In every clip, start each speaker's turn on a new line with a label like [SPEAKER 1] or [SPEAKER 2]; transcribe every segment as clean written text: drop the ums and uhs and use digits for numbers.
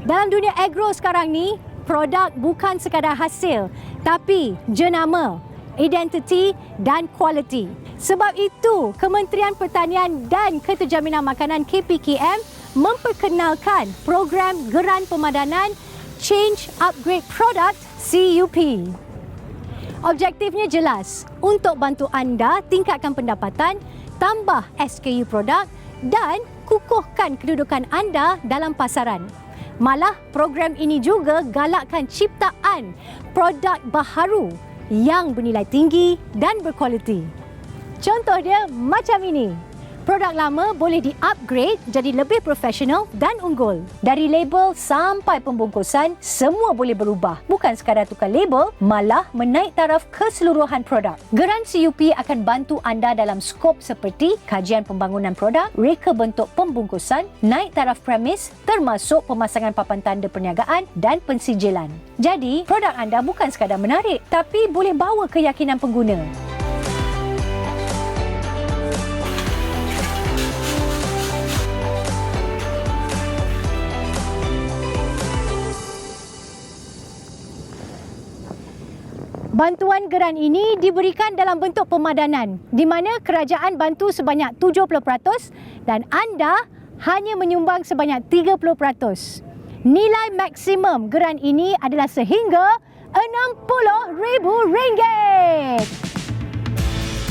[SPEAKER 1] Dalam dunia agro sekarang ni, produk bukan sekadar hasil, tapi jenama, identiti dan kualiti. Sebab itu, Kementerian Pertanian dan Keterjaminan Makanan KPKM memperkenalkan program Geran Pemadanan Change Upgrade Product CUP. Objektifnya jelas, untuk bantu anda tingkatkan pendapatan, tambah SKU produk dan kukuhkan kedudukan anda dalam pasaran. Malah program ini juga galakkan ciptaan produk baharu yang bernilai tinggi dan berkualiti. Contoh dia macam ini. Produk lama boleh di-upgrade jadi lebih profesional dan unggul. Dari label sampai pembungkusan, semua boleh berubah. Bukan sekadar tukar label, malah menaik taraf keseluruhan produk. Geran CUP akan bantu anda dalam skop seperti kajian pembangunan produk, reka bentuk pembungkusan, naik taraf premis termasuk pemasangan papan tanda perniagaan dan pensijilan. Jadi, produk anda bukan sekadar menarik, tapi boleh bawa keyakinan pengguna. Bantuan geran ini diberikan dalam bentuk pemadanan di mana kerajaan bantu sebanyak 70% dan anda hanya menyumbang sebanyak 30%. Nilai maksimum geran ini adalah sehingga RM60,000.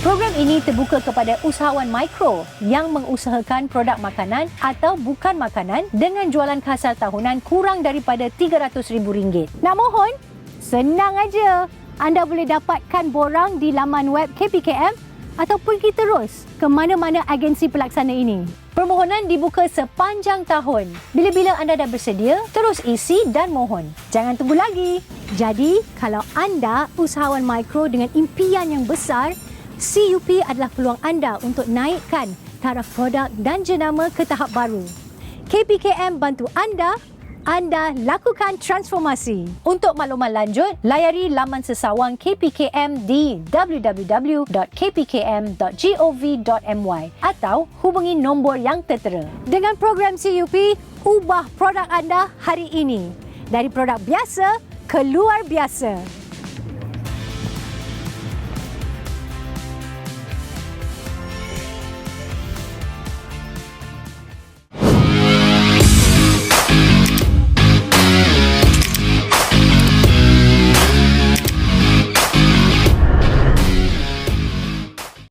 [SPEAKER 1] Program ini terbuka kepada usahawan mikro yang mengusahakan produk makanan atau bukan makanan dengan jualan kasar tahunan kurang daripada RM300,000. Nak mohon? Senang aja. Anda boleh dapatkan borang di laman web KPKM atau pergi terus ke mana-mana agensi pelaksana ini. Permohonan dibuka sepanjang tahun. Bila-bila anda dah bersedia, terus isi dan mohon. Jangan tunggu lagi. Jadi, kalau anda usahawan mikro dengan impian yang besar, CUP adalah peluang anda untuk naikkan taraf produk dan jenama ke tahap baru. KPKM bantu anda lakukan transformasi. Untuk maklumat lanjut, layari laman sesawang KPKM di www.kpkm.gov.my atau hubungi nombor yang tertera. Dengan program CUP, ubah produk anda hari ini. Dari produk biasa ke luar biasa.